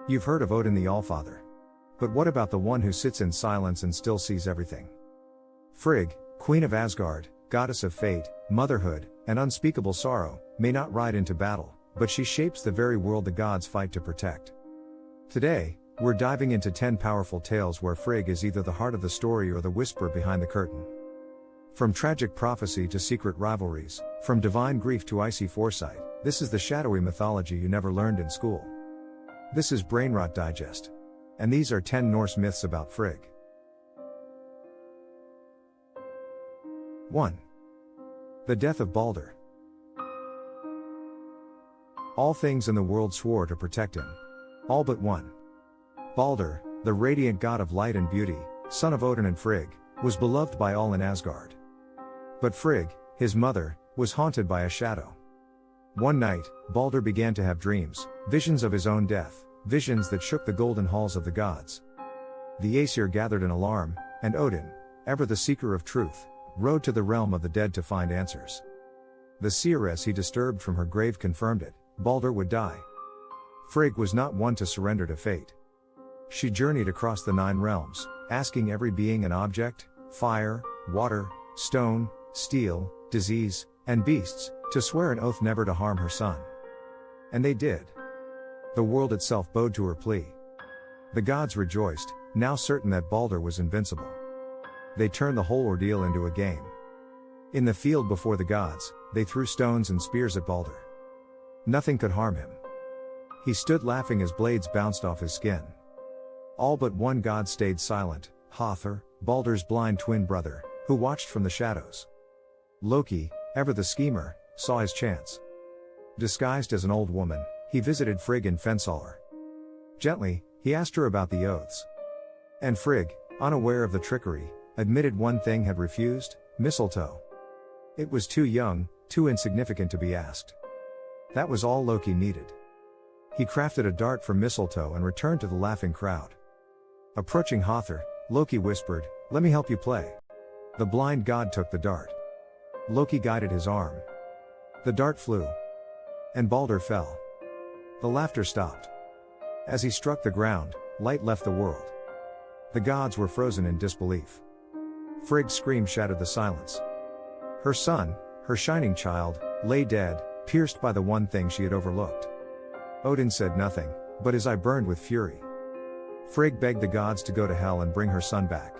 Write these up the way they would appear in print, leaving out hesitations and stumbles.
You've heard of Odin the Allfather. But what about the one who sits in silence and still sees everything? Frigg, queen of Asgard, goddess of fate, motherhood, and unspeakable sorrow, may not ride into battle, but she shapes the very world the gods fight to protect. Today, we're diving into 10 powerful tales where Frigg is either the heart of the story or the whisper behind the curtain. From tragic prophecy to secret rivalries, from divine grief to icy foresight, this is the shadowy mythology you never learned in school. This is Brainrot Digest. And these are 10 Norse myths about Frigg. 1. The death of Baldr. All things in the world swore to protect him. All but one. Baldr, the radiant god of light and beauty, son of Odin and Frigg, was beloved by all in Asgard. But Frigg, his mother, was haunted by a shadow. One night, Baldr began to have dreams, visions of his own death, visions that shook the golden halls of the gods. The Aesir gathered in alarm, and Odin, ever the seeker of truth, rode to the realm of the dead to find answers. The seeress he disturbed from her grave confirmed it: Baldr would die. Frigg was not one to surrender to fate. She journeyed across the 9 realms, asking every being and object, fire, water, stone, steel, disease, and beasts, to swear an oath never to harm her son. And they did. The world itself bowed to her plea. The gods rejoiced, now certain that Baldr was invincible. They turned the whole ordeal into a game. In the field before the gods, they threw stones and spears at Baldr. Nothing could harm him. He stood laughing as blades bounced off his skin. All but one god stayed silent: Thor, Baldr's blind twin brother, who watched from the shadows. Loki, ever the schemer, saw his chance. Disguised as an old woman, he visited Frigg in Fensalar. Gently, he asked her about the oaths. And Frigg, unaware of the trickery, admitted one thing had refused: mistletoe. It was too young, too insignificant to be asked. That was all Loki needed. He crafted a dart from mistletoe and returned to the laughing crowd. Approaching Thor, Loki whispered, "Let me help you play." The blind god took the dart. Loki guided his arm. The dart flew. And Baldr fell. The laughter stopped. As he struck the ground, light left the world. The gods were frozen in disbelief. Frigg's scream shattered the silence. Her son, her shining child, lay dead, pierced by the one thing she had overlooked. Odin said nothing, but his eye burned with fury. Frigg begged the gods to go to Hel and bring her son back.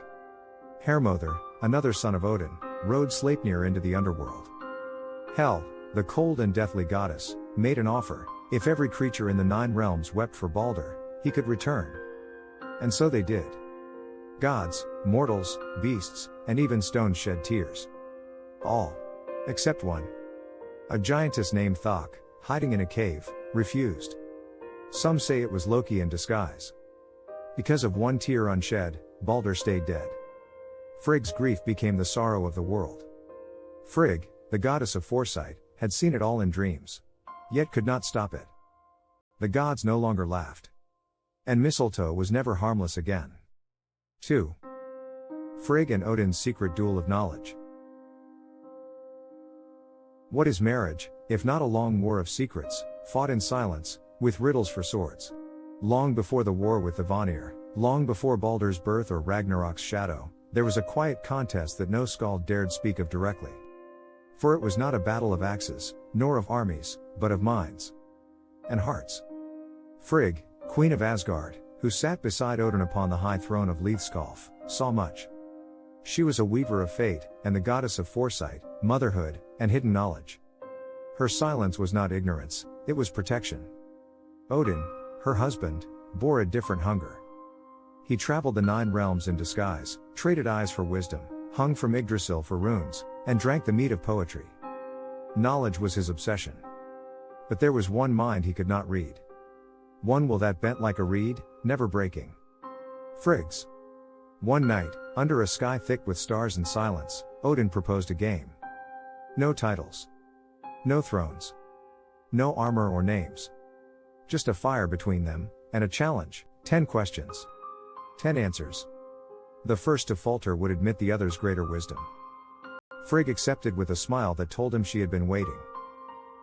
Hermother, another son of Odin, rode Sleipnir into the underworld. Hel, the cold and deathly goddess, made an offer: if every creature in the 9 realms wept for Baldr, he could return. And so they did. Gods, mortals, beasts, and even stones shed tears. All. Except one. A giantess named Thok, hiding in a cave, refused. Some say it was Loki in disguise. Because of one tear unshed, Baldr stayed dead. Frigg's grief became the sorrow of the world. Frigg, the goddess of foresight, had seen it all in dreams. Yet could not stop it. The gods no longer laughed. And mistletoe was never harmless again. 2. Frigg and Odin's secret duel of knowledge. What is marriage, if not a long war of secrets, fought in silence, with riddles for swords? Long before the war with the Vanir, long before Baldr's birth or Ragnarok's shadow, there was a quiet contest that no skald dared speak of directly. For it was not a battle of axes, nor of armies, but of minds and hearts. Frigg, queen of Asgard, who sat beside Odin upon the high throne of Leithskalf, saw much. She was a weaver of fate, and the goddess of foresight, motherhood, and hidden knowledge. Her silence was not ignorance, it was protection. Odin, her husband, bore a different hunger. He traveled the 9 realms in disguise, traded eyes for wisdom, hung from Yggdrasil for runes, and drank the mead of poetry. Knowledge was his obsession. But there was one mind he could not read. One will that bent like a reed, never breaking. Frigg's. One night, under a sky thick with stars and silence, Odin proposed a game. No titles. No thrones. No armor or names. Just a fire between them, and a challenge: 10 questions. 10 answers. The first to falter would admit the other's greater wisdom. Frigg accepted with a smile that told him she had been waiting.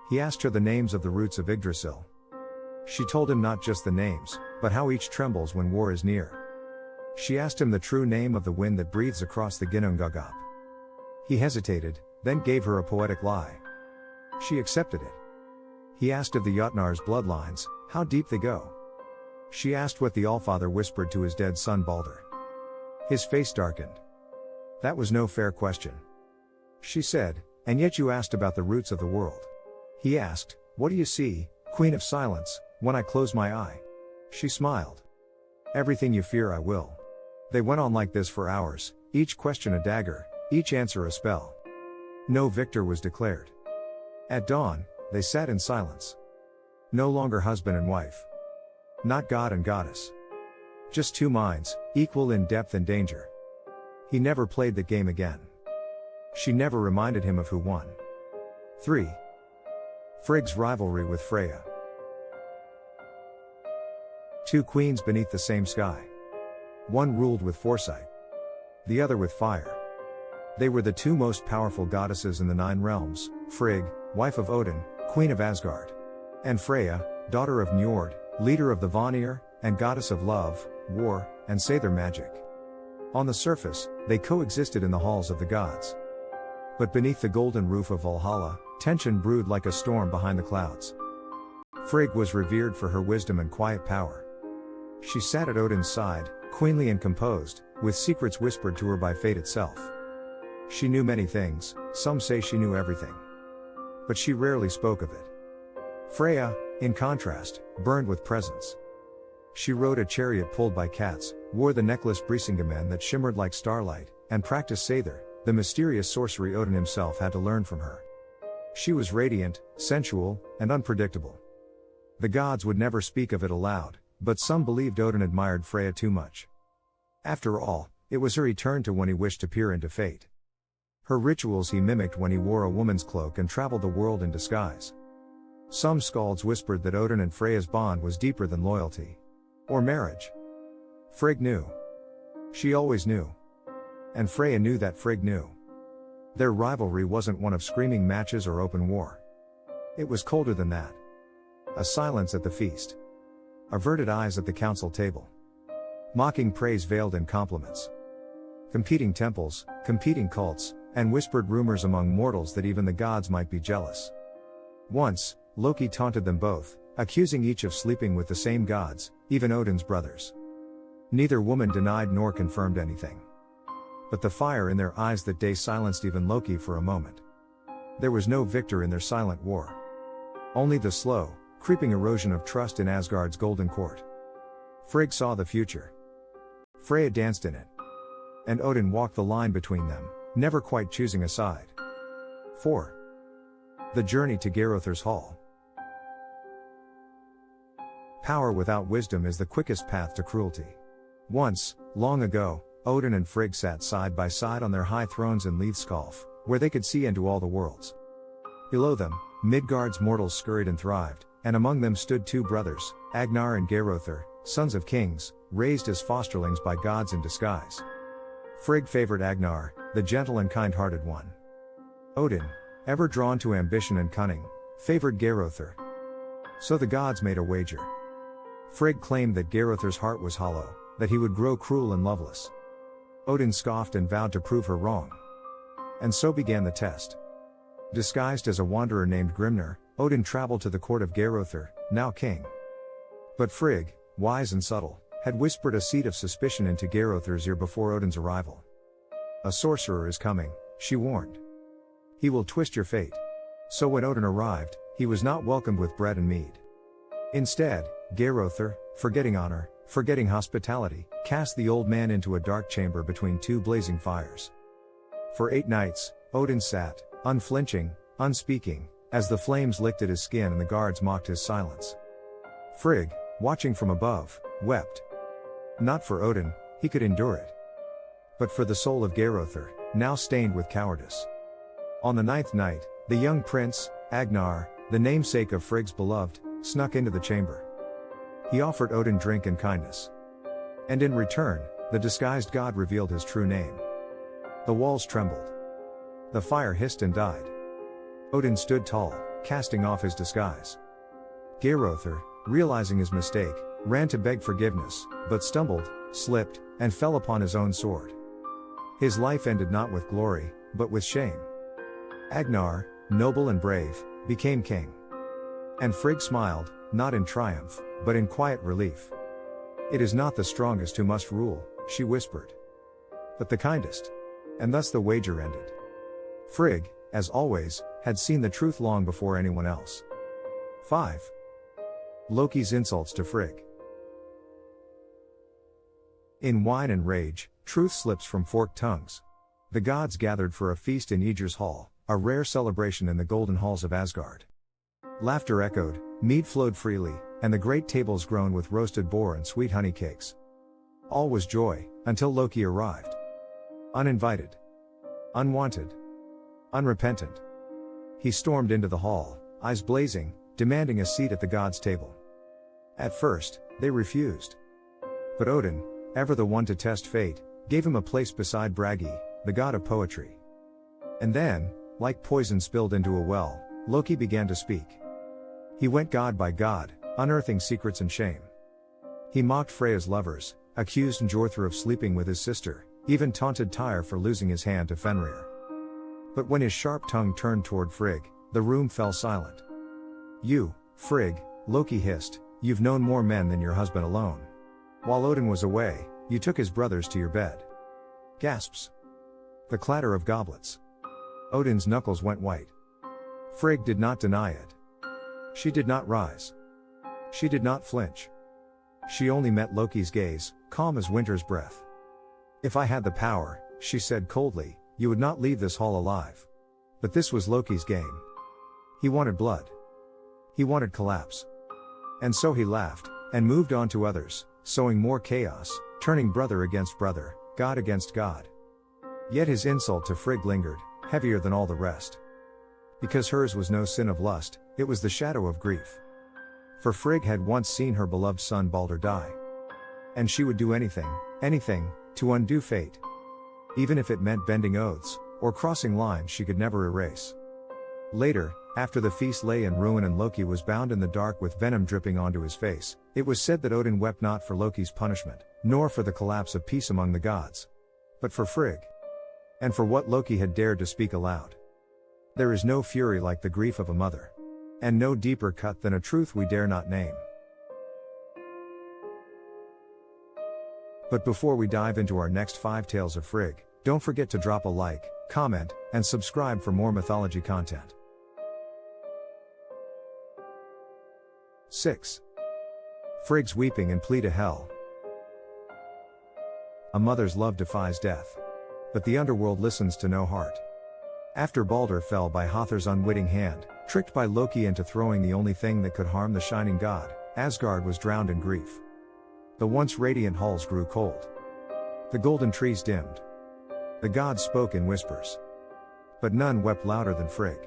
He asked her the names of the roots of Yggdrasil. She told him not just the names, but how each trembles when war is near. She asked him the true name of the wind that breathes across the Ginnungagap. He hesitated, then gave her a poetic lie. She accepted it. He asked of the Jotnar's bloodlines, how deep they go. She asked what the Allfather whispered to his dead son Baldr. His face darkened. That was no fair question. She said, and yet you asked about the roots of the world. He asked, what do you see, Queen of Silence, when I close my eye? She smiled. Everything you fear I will. They went on like this for hours, each question a dagger, each answer a spell. No victor was declared. At dawn, they sat in silence. No longer husband and wife. Not god and goddess. Just two minds, equal in depth and danger. He never played the game again. She never reminded him of who won. 3. Frigg's rivalry with Freyja. Two queens beneath the same sky. One ruled with foresight. The other with fire. They were the two most powerful goddesses in the 9 realms, Frigg, wife of Odin, queen of Asgard. And Freyja, daughter of Njord, leader of the Vanir, and goddess of love, war, and Sather magic. On the surface, they coexisted in the halls of the gods. But beneath the golden roof of Valhalla, tension brewed like a storm behind the clouds. Frigg was revered for her wisdom and quiet power. She sat at Odin's side, queenly and composed, with secrets whispered to her by fate itself. She knew many things, some say she knew everything. But she rarely spoke of it. Freyja, in contrast, burned with presence. She rode a chariot pulled by cats, wore the necklace Brisingamen that shimmered like starlight, and practiced Sather, the mysterious sorcery Odin himself had to learn from her. She was radiant, sensual, and unpredictable. The gods would never speak of it aloud, but some believed Odin admired Freyja too much. After all, it was her he turned to when he wished to peer into fate. Her rituals he mimicked when he wore a woman's cloak and traveled the world in disguise. Some skalds whispered that Odin and Freyja's bond was deeper than loyalty. Or marriage. Frigg knew. She always knew. And Freyja knew that Frigg knew. Their rivalry wasn't one of screaming matches or open war. It was colder than that. A silence at the feast. Averted eyes at the council table. Mocking praise veiled in compliments. Competing temples, competing cults, and whispered rumors among mortals that even the gods might be jealous. Once, Loki taunted them both, accusing each of sleeping with the same gods, even Odin's brothers. Neither woman denied nor confirmed anything. But the fire in their eyes that day silenced even Loki for a moment. There was no victor in their silent war. Only the slow, creeping erosion of trust in Asgard's golden court. Frigg saw the future. Freyja danced in it. And Odin walked the line between them, never quite choosing a side. 4. The journey to Geirothr's hall. Power without wisdom is the quickest path to cruelty. Once, long ago, Odin and Frigg sat side by side on their high thrones in Leithskalf, where they could see into all the worlds. Below them, Midgard's mortals scurried and thrived, and among them stood two brothers, Agnar and Geirothr, sons of kings, raised as fosterlings by gods in disguise. Frigg favored Agnar, the gentle and kind-hearted one. Odin, ever drawn to ambition and cunning, favored Geirothr. So the gods made a wager. Frigg claimed that Geirothr's heart was hollow, that he would grow cruel and loveless. Odin scoffed and vowed to prove her wrong. And so began the test. Disguised as a wanderer named Grimnir, Odin traveled to the court of Geirothr, now king. But Frigg, wise and subtle, had whispered a seed of suspicion into Geirothr's ear before Odin's arrival. A sorcerer is coming, she warned. He will twist your fate. So when Odin arrived, he was not welcomed with bread and mead. Instead, Geirothr, forgetting honor, forgetting hospitality, cast the old man into a dark chamber between two blazing fires. For 8 nights, Odin sat, unflinching, unspeaking, as the flames licked at his skin and the guards mocked his silence. Frigg, watching from above, wept. Not for Odin, he could endure it. But for the soul of Geirothr, now stained with cowardice. On the 9th night, the young prince, Agnar, the namesake of Frigg's beloved, snuck into the chamber. He offered Odin drink and kindness. And in return, the disguised god revealed his true name. The walls trembled. The fire hissed and died. Odin stood tall, casting off his disguise. Geirothr, realizing his mistake, ran to beg forgiveness, but stumbled, slipped, and fell upon his own sword. His life ended not with glory, but with shame. Agnar, noble and brave, became king. And Frigg smiled, not in triumph, but in quiet relief. "It is not the strongest who must rule," she whispered, "but the kindest." And thus the wager ended. Frigg, as always, had seen the truth long before anyone else. 5. Loki's insults to Frigg. In wine and rage, truth slips from forked tongues. The gods gathered for a feast in Aegir's hall, a rare celebration in the golden halls of Asgard. Laughter echoed, mead flowed freely, and the great tables groaned with roasted boar and sweet honey cakes. All was joy, until Loki arrived. Uninvited. Unwanted. Unrepentant. He stormed into the hall, eyes blazing, demanding a seat at the gods' table. At first, they refused. But Odin, ever the one to test fate, gave him a place beside Bragi, the god of poetry. And then, like poison spilled into a well, Loki began to speak. He went god by god, unearthing secrets and shame. He mocked Freyja's lovers, accused Njorthr of sleeping with his sister, even taunted Tyr for losing his hand to Fenrir. But when his sharp tongue turned toward Frigg, the room fell silent. "You, Frigg," Loki hissed, "you've known more men than your husband alone. While Odin was away, you took his brothers to your bed." Gasps. The clatter of goblets. Odin's knuckles went white. Frigg did not deny it. She did not rise. She did not flinch. She only met Loki's gaze, calm as winter's breath. "If I had the power," she said coldly, "you would not leave this hall alive." But this was Loki's game. He wanted blood. He wanted collapse. And so he laughed, and moved on to others, sowing more chaos, turning brother against brother, god against god. Yet his insult to Frigg lingered, heavier than all the rest. Because hers was no sin of lust, it was the shadow of grief. For Frigg had once seen her beloved son Baldr die. And she would do anything, to undo fate. Even if it meant bending oaths, or crossing lines she could never erase. Later, after the feast lay in ruin and Loki was bound in the dark with venom dripping onto his face, it was said that Odin wept not for Loki's punishment, nor for the collapse of peace among the gods. But for Frigg. And for what Loki had dared to speak aloud. There is no fury like the grief of a mother. And no deeper cut than a truth we dare not name. But before we dive into our next 5 tales of Frigg, don't forget to drop a like, comment, and subscribe for more mythology content. 6. Frigg's weeping and plea to Hel. A mother's love defies death. But the underworld listens to no heart. After Baldr fell by Hothr's unwitting hand, tricked by Loki into throwing the only thing that could harm the shining god, Asgard was drowned in grief. The once radiant halls grew cold. The golden trees dimmed. The gods spoke in whispers. But none wept louder than Frigg.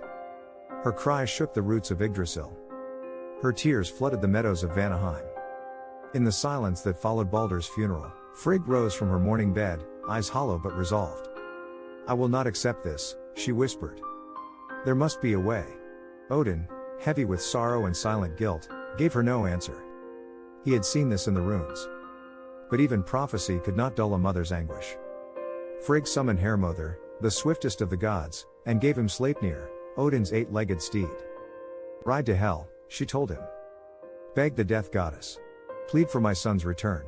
Her cries shook the roots of Yggdrasil. Her tears flooded the meadows of Vanaheim. In the silence that followed Baldr's funeral, Frigg rose from her mourning bed, eyes hollow but resolved. "I will not accept this," she whispered. "There must be a way." Odin, heavy with sorrow and silent guilt, gave her no answer. He had seen this in the runes. But even prophecy could not dull a mother's anguish. Frigg summoned Hermother, the swiftest of the gods, and gave him Sleipnir, Odin's 8-legged steed. "Ride to Hel," she told him. "Beg the death goddess. Plead for my son's return."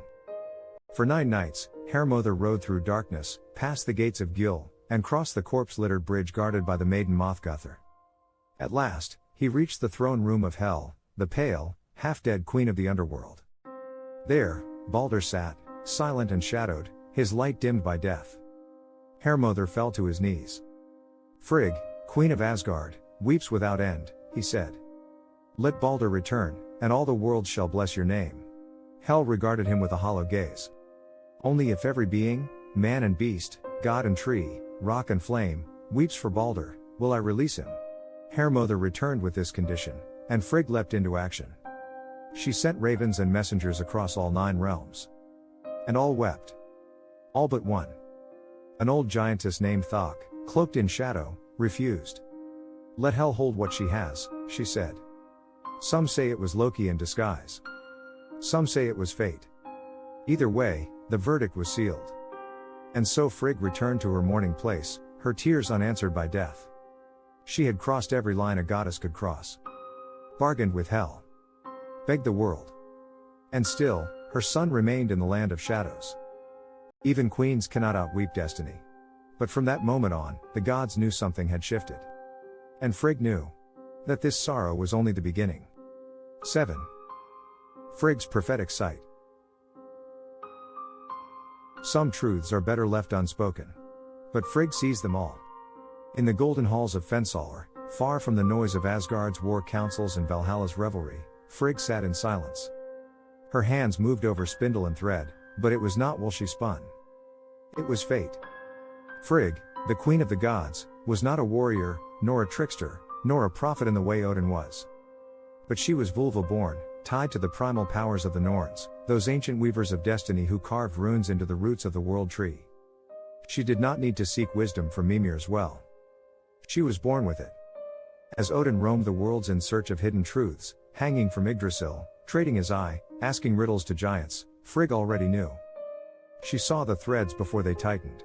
For 9 nights, Hermother rode through darkness, past the gates of Gil, and crossed the corpse-littered bridge guarded by the maiden Mothguthr. At last, he reached the throne room of Hel, the pale, half-dead queen of the underworld. There, Baldr sat, silent and shadowed, his light dimmed by death. Hermother fell to his knees. "Frigg, queen of Asgard, weeps without end," he said. "Let Baldr return, and all the world shall bless your name." Hel regarded him with a hollow gaze. "Only if every being, man and beast, god and tree, rock and flame, weeps for Baldr, will I release him." Hermother returned with this condition, and Frigg leapt into action. She sent ravens and messengers across all 9 realms. And all wept. All but one. An old giantess named Thok, cloaked in shadow, refused. "Let Hel hold what she has," she said. Some say it was Loki in disguise. Some say it was fate. Either way, the verdict was sealed. And so Frigg returned to her mourning place, her tears unanswered by death. She had crossed every line a goddess could cross. Bargained with hell. Begged the world. And still, her son remained in the land of shadows. Even queens cannot outweep destiny. But from that moment on, the gods knew something had shifted. And Frigg knew that this sorrow was only the beginning. 7. Frigg's prophetic sight. Some truths are better left unspoken. But Frigg sees them all. In the golden halls of Fensalar, far from the noise of Asgard's war councils and Valhalla's revelry, Frigg sat in silence. Her hands moved over spindle and thread, but it was not wool she spun. It was fate. Frigg, the queen of the gods, was not a warrior, nor a trickster, nor a prophet in the way Odin was. But she was Vulva born, tied to the primal powers of the Norns, those ancient weavers of destiny who carved runes into the roots of the world tree. She did not need to seek wisdom from Mimir's well. She was born with it. As Odin roamed the worlds in search of hidden truths, hanging from Yggdrasil, trading his eye, asking riddles to giants, Frigg already knew. She saw the threads before they tightened.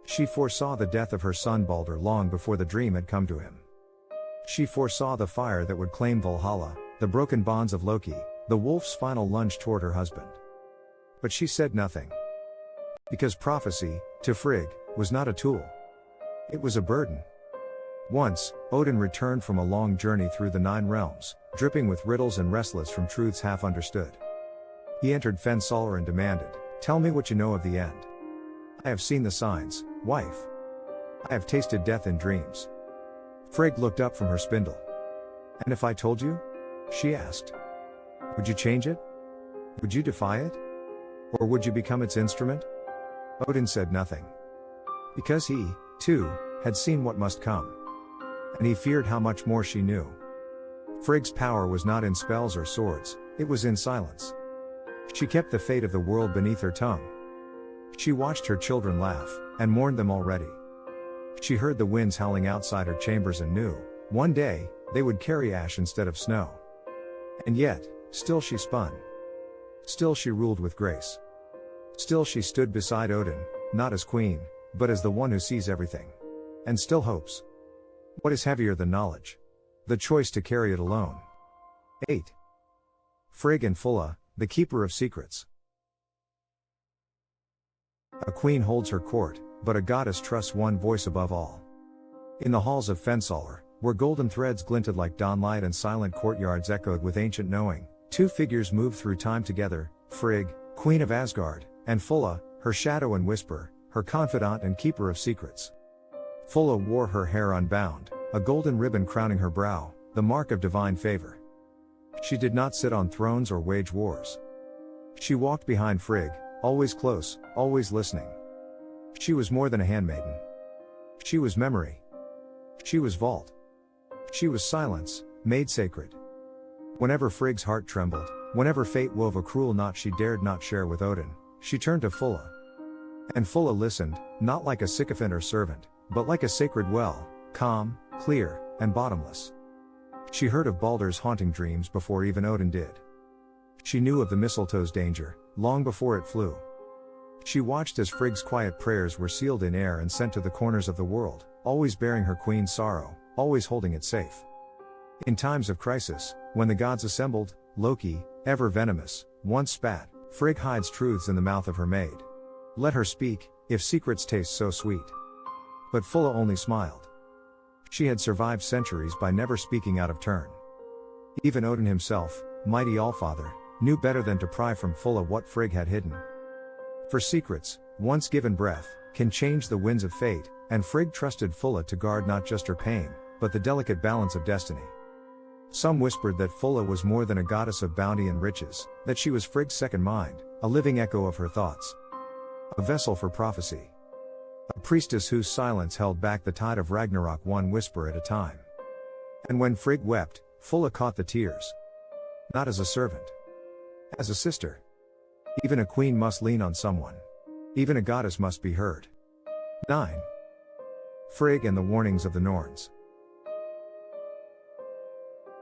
She foresaw the death of her son Baldr long before the dream had come to him. She foresaw the fire that would claim Valhalla, the broken bonds of Loki, the wolf's final lunge toward her husband. But she said nothing. Because prophecy, to Frigg, was not a tool. It was a burden. Once, Odin returned from a long journey through the 9 realms, dripping with riddles and restless from truths half understood. He entered Fensalar and demanded, "Tell me what you know of the end. I have seen the signs, wife. I have tasted death in dreams." Frigg looked up from her spindle. "And if I told you?" she asked. "Would you change it? Would you defy it? Or would you become its instrument?" Odin said nothing. Because he, too, had seen what must come. And he feared how much more she knew. Frigg's power was not in spells or swords, it was in silence. She kept the fate of the world beneath her tongue. She watched her children laugh, and mourned them already. She heard the winds howling outside her chambers and knew, one day, they would carry ash instead of snow. And yet, still she spun. Still she ruled with grace. Still she stood beside Odin, not as queen, but as the one who sees everything. And still hopes. What is heavier than knowledge? The choice to carry it alone. 8. Frigg and Fulla, the keeper of secrets. A queen holds her court, but a goddess trusts one voice above all. In the halls of Fensalar, where golden threads glinted like dawnlight and silent courtyards echoed with ancient knowing, 2 figures moved through time together, Frigg, queen of Asgard, and Fulla, her shadow and whisper, her confidant and keeper of secrets. Fulla wore her hair unbound, a golden ribbon crowning her brow, the mark of divine favor. She did not sit on thrones or wage wars. She walked behind Frigg, always close, always listening. She was more than a handmaiden. She was memory. She was vault. She was silence, made sacred. Whenever Frigg's heart trembled, whenever fate wove a cruel knot she dared not share with Odin, she turned to Fulla. And Fulla listened, not like a sycophant or servant, but like a sacred well, calm, clear, and bottomless. She heard of Baldr's haunting dreams before even Odin did. She knew of the mistletoe's danger, long before it flew. She watched as Frigg's quiet prayers were sealed in air and sent to the corners of the world, always bearing her queen's sorrow, always holding it safe. In times of crisis, when the gods assembled, Loki, ever venomous, once spat, "Frigg hides truths in the mouth of her maid. Let her speak, if secrets taste so sweet." But Fulla only smiled. She had survived centuries by never speaking out of turn. Even Odin himself, mighty Allfather, knew better than to pry from Fulla what Frigg had hidden. For secrets, once given breath, can change the winds of fate, and Frigg trusted Fulla to guard not just her pain, but the delicate balance of destiny. Some whispered that Fulla was more than a goddess of bounty and riches, that she was Frigg's second mind, a living echo of her thoughts. A vessel for prophecy. A priestess whose silence held back the tide of Ragnarök one whisper at a time. And when Frigg wept, Fulla caught the tears. Not as a servant. As a sister. Even a queen must lean on someone. Even a goddess must be heard. 9. Frigg and the warnings of the Norns.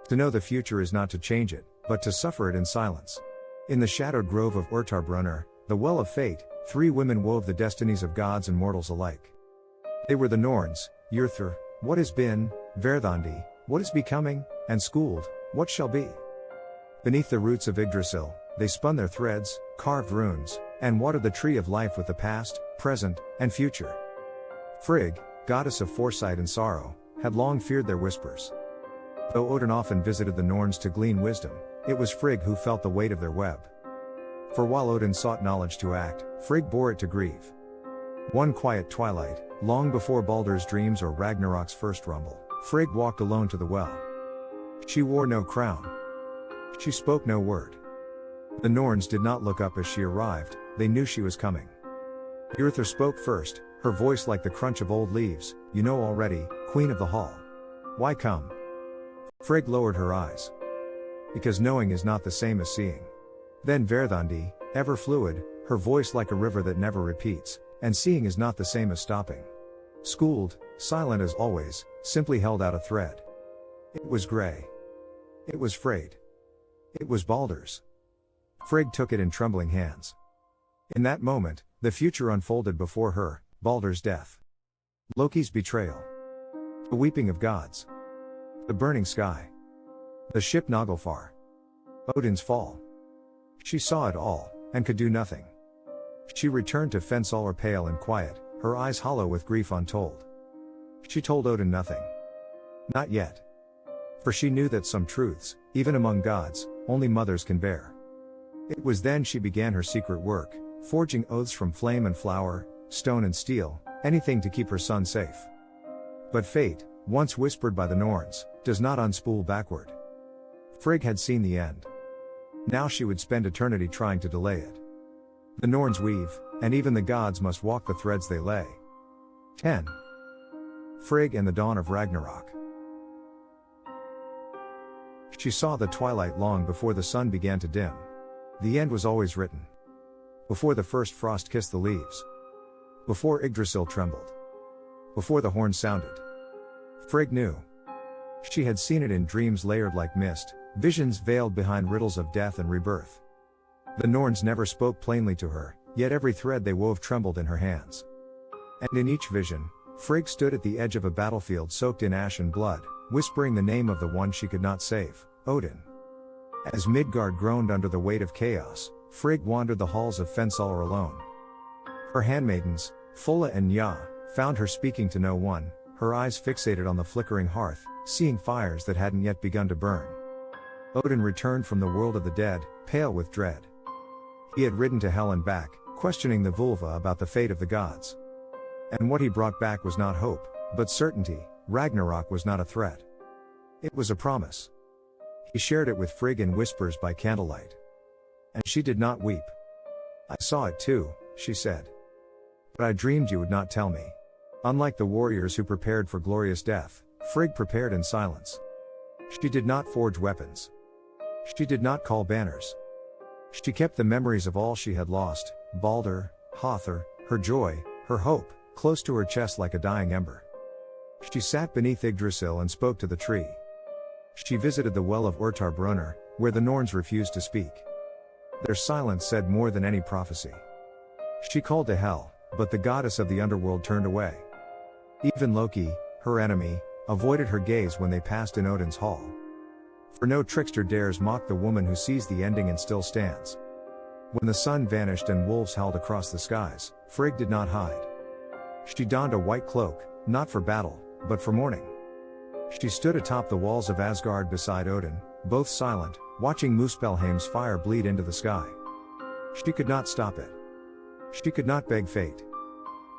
To know the future is not to change it, but to suffer it in silence. In the shadowed grove of Urtarbrunner, the well of fate, 3 women wove the destinies of gods and mortals alike. They were the Norns, Yrthur, what has been, Verthandi, what is becoming, and Skuld, what shall be. Beneath the roots of Yggdrasil, they spun their threads, carved runes, and watered the tree of life with the past, present, and future. Frigg, goddess of foresight and sorrow, had long feared their whispers. Though Odin often visited the Norns to glean wisdom, it was Frigg who felt the weight of their web. For while Odin sought knowledge to act, Frigg bore it to grieve. One quiet twilight, long before Baldr's dreams or Ragnarok's first rumble, Frigg walked alone to the well. She wore no crown. She spoke no word. The Norns did not look up as she arrived, they knew she was coming. Yrthur spoke first, her voice like the crunch of old leaves, "You know already, Queen of the Hall. Why come?" Frigg lowered her eyes. "Because knowing is not the same as seeing." Then Verthandi, ever fluid, her voice like a river that never repeats, "And seeing is not the same as stopping." Skuld, silent as always, simply held out a thread. It was gray. It was frayed. It was Baldr's. Frigg took it in trembling hands. In that moment, the future unfolded before her, Baldr's death. Loki's betrayal. The weeping of gods. The burning sky. The ship Naglfar. Odin's fall. She saw it all, and could do nothing. She returned to Fensalar pale and quiet, her eyes hollow with grief untold. She told Odin nothing. Not yet. For she knew that some truths, even among gods, only mothers can bear. It was then she began her secret work, forging oaths from flame and flower, stone and steel, anything to keep her son safe. But fate, once whispered by the Norns, does not unspool backward. Frigg had seen the end. Now she would spend eternity trying to delay it. The Norns weave, and even the gods must walk the threads they lay. 10. Frigg and the dawn of Ragnarok. She saw the twilight long before the sun began to dim. The end was always written. Before the first frost kissed the leaves. Before Yggdrasil trembled. Before the horn sounded. Frigg knew. She had seen it in dreams layered like mist, visions veiled behind riddles of death and rebirth. The Norns never spoke plainly to her, yet every thread they wove trembled in her hands. And in each vision, Frigg stood at the edge of a battlefield soaked in ash and blood, whispering the name of the one she could not save, Odin. As Midgard groaned under the weight of chaos, Frigg wandered the halls of Fensalar alone. Her handmaidens, Fulla and Njia, found her speaking to no one, her eyes fixated on the flickering hearth, seeing fires that hadn't yet begun to burn. Odin returned from the world of the dead, pale with dread. He had ridden to hell and back, questioning the vulva about the fate of the gods. And what he brought back was not hope, but certainty. Ragnarok was not a threat. It was a promise. He shared it with Frigg in whispers by candlelight. And she did not weep. "I saw it too," she said. "But I dreamed you would not tell me." Unlike the warriors who prepared for glorious death, Frigg prepared in silence. She did not forge weapons. She did not call banners. She kept the memories of all she had lost, Baldr, Hother, her joy, her hope, close to her chest like a dying ember. She sat beneath Yggdrasil and spoke to the tree. She visited the well of Urtarbrunner, where the Norns refused to speak. Their silence said more than any prophecy. She called to Hel, but the goddess of the underworld turned away. Even Loki, her enemy, avoided her gaze when they passed in Odin's hall. For no trickster dares mock the woman who sees the ending and still stands. When the sun vanished and wolves howled across the skies, Frigg did not hide. She donned a white cloak, not for battle, but for mourning. She stood atop the walls of Asgard beside Odin, both silent, watching Muspelheim's fire bleed into the sky. She could not stop it. She could not beg fate.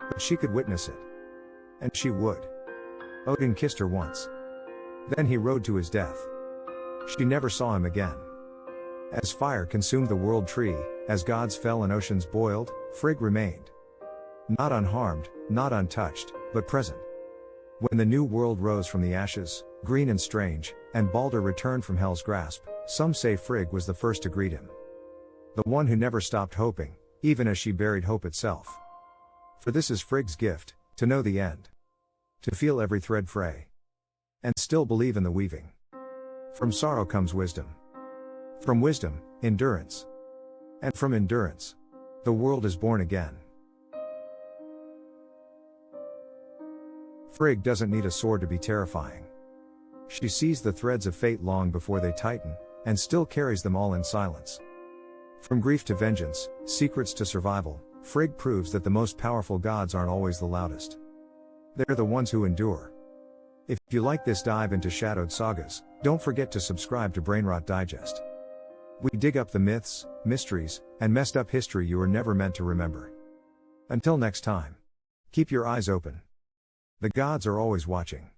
But she could witness it. And she would. Odin kissed her once. Then he rode to his death. She never saw him again. As fire consumed the world tree, as gods fell and oceans boiled, Frigg remained. Not unharmed, not untouched, but present. When the new world rose from the ashes, green and strange, and Baldr returned from Hel's grasp, some say Frigg was the first to greet him. The one who never stopped hoping, even as she buried hope itself. For this is Frigg's gift, to know the end. To feel every thread fray. And still believe in the weaving. From sorrow comes wisdom. From wisdom, endurance. And from endurance, the world is born again. Frigg doesn't need a sword to be terrifying. She sees the threads of fate long before they tighten, and still carries them all in silence. From grief to vengeance, secrets to survival, Frigg proves that the most powerful gods aren't always the loudest. They're the ones who endure. If you like this dive into shadowed sagas, don't forget to subscribe to Brainrot Digest. We dig up the myths, mysteries, and messed up history you were never meant to remember. Until next time, keep your eyes open. The gods are always watching.